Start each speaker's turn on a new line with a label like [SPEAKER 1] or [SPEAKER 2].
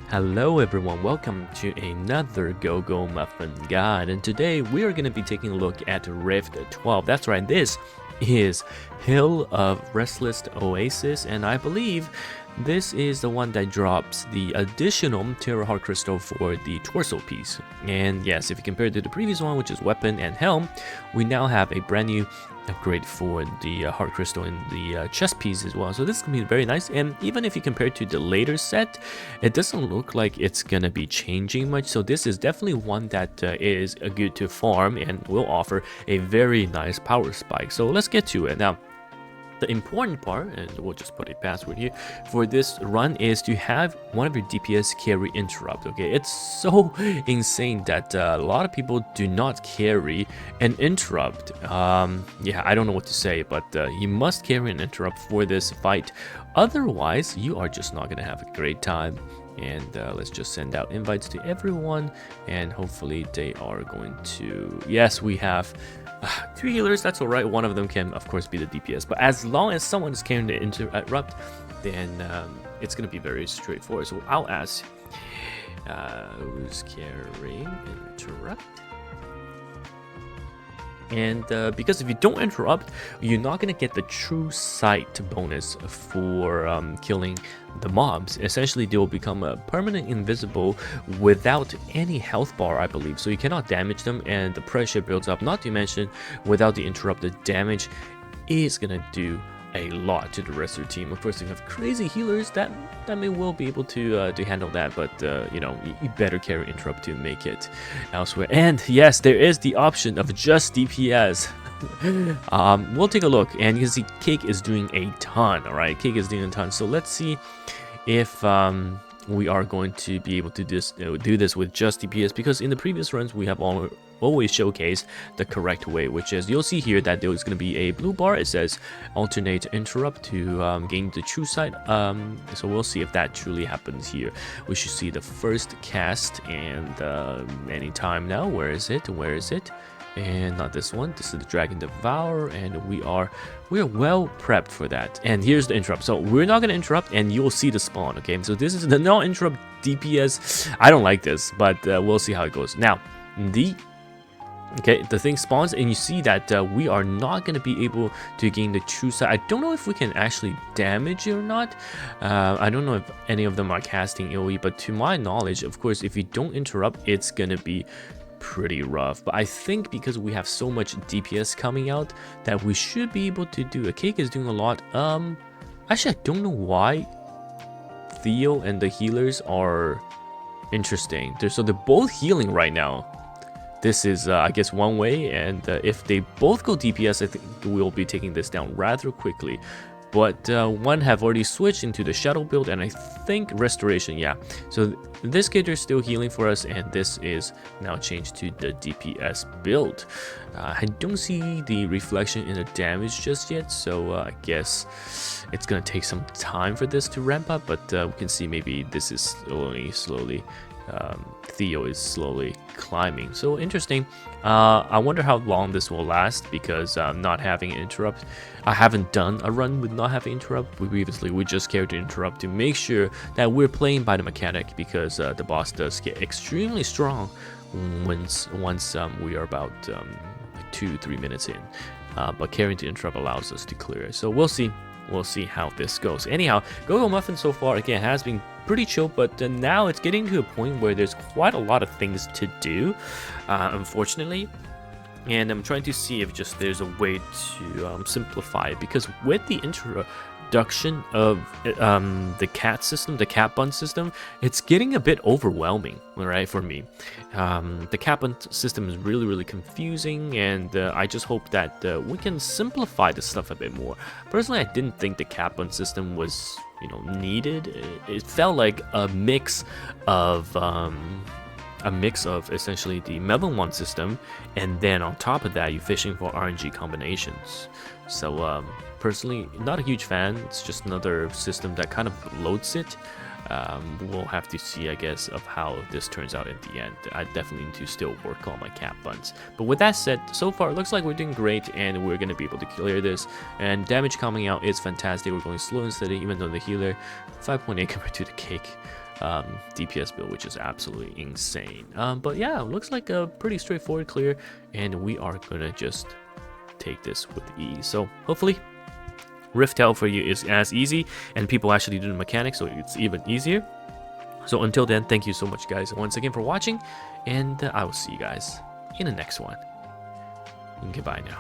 [SPEAKER 1] Hello everyone, welcome to another GoGoMuffin guide, and today we are going to be taking a look at Rift 12. That's right, this is Hill of Restless Oasis, and I believe this is the one that drops the additional Terra Heart Crystal for the torso piece. And yes, if you compare it to the previous one, which is Weapon and Helm, we now have a brand new upgrade for the Heart Crystal in the chest piece as well. So this is going to be very nice, and even if you compare it to the later set, it doesn't look like it's going to be changing much. So this is definitely one that is good to farm and will offer a very nice power spike. So let's get to it. Now, the important part, and we'll just put a password here, for this run is to have one of your DPS carry interrupt, okay? It's so insane that a lot of people do not carry an interrupt. Yeah, I don't know what to say, but you must carry an interrupt for this fight. Otherwise, you are just not going to have a great time. And let's just send out invites to everyone, and hopefully they are going to... Yes, we have 2 healers, that's alright. One of them can, of course, be the DPS. But as long as someone is carrying the interrupt, then it's going to be very straightforward. So I'll ask, who's carrying interrupt? And because if you don't interrupt, you're not going to get the true sight bonus for killing the mobs. Essentially, they will become permanent invisible without any health bar, I believe. So you cannot damage them, and the pressure builds up. Not to mention, without the interrupt, the damage is going to do a lot to the rest of the team. Of course, you have crazy healers that may well be able to handle that, but you know, you better carry interrupt to make it elsewhere. And yes, there is the option of just DPS. We'll take a look, and you can see Cake is doing a ton. All right, Cake is doing a ton. So let's see if we are going to be able to do this with just DPS, because in the previous runs we have always showcased the correct way, which is, you'll see here that there is going to be a blue bar. It says alternate interrupt to gain the true sight. So we'll see if that truly happens here. We should see the first cast, and anytime now. Where is it? And not this one. This is the Dragon Devourer, and we are well prepped for that. And here's the interrupt. So we're not going to interrupt, and you'll see the spawn. Okay, so this is the no interrupt DPS. I don't like this, but we'll see how it goes. Now, the thing spawns, and you see that we are not going to be able to gain the true sight. I don't know if we can actually damage it or not. I don't know if any of them are casting AoE, but to my knowledge, of course, if you don't interrupt, it's going to be pretty rough. But I think because we have so much DPS coming out, that we should be able to do. A Cake is doing a lot. Actually, I don't know why Theo and the healers are interesting. So they're both healing right now. This is, I guess, one way, and if they both go DPS, I think we'll be taking this down rather quickly. But one have already switched into the Shadow build, and I think Restoration, yeah. So this character is still healing for us, and this is now changed to the DPS build. I don't see the reflection in the damage just yet, so I guess it's going to take some time for this to ramp up, but we can see maybe this is slowly Theo is slowly climbing. So interesting. I wonder how long this will last, because not having an interrupt, I haven't done a run with not having interrupt. Previously we just carried the interrupt to make sure that we're playing by the mechanic, because the boss does get extremely strong once we are about 2-3 minutes in, but carrying the interrupt allows us to clear it. So we'll see how this goes. Anyhow, GoGoMuffin so far again has been pretty chill, but now it's getting to a point where there's quite a lot of things to do, unfortunately. And I'm trying to see if just there's a way to simplify it, because with the introduction of the cat bun system, it's getting a bit overwhelming, right, for me. The cat bun system is really confusing, and I just hope that we can simplify the stuff a bit more. Personally, I didn't think the cat bun system was, you know, needed. It felt like a mix of essentially the melomons system, and then on top of that, you're fishing for RNG combinations. So personally, not a huge fan. It's just another system that kind of loads it. We'll have to see, I guess, of how this turns out at the end. I definitely need to still work on my cat buns. But with that said, so far it looks like we're doing great, and we're going to be able to clear this. And damage coming out is fantastic. We're going slow and steady, even though the healer 5.8 compared to the Cake. DPS build, which is absolutely insane. But yeah, looks like a pretty straightforward clear, and we are gonna just take this with ease. So hopefully Rift Tail for you is as easy, and people actually do the mechanics, so it's even easier. So until then, thank you so much guys once again for watching, and I will see you guys in the next one. Goodbye now.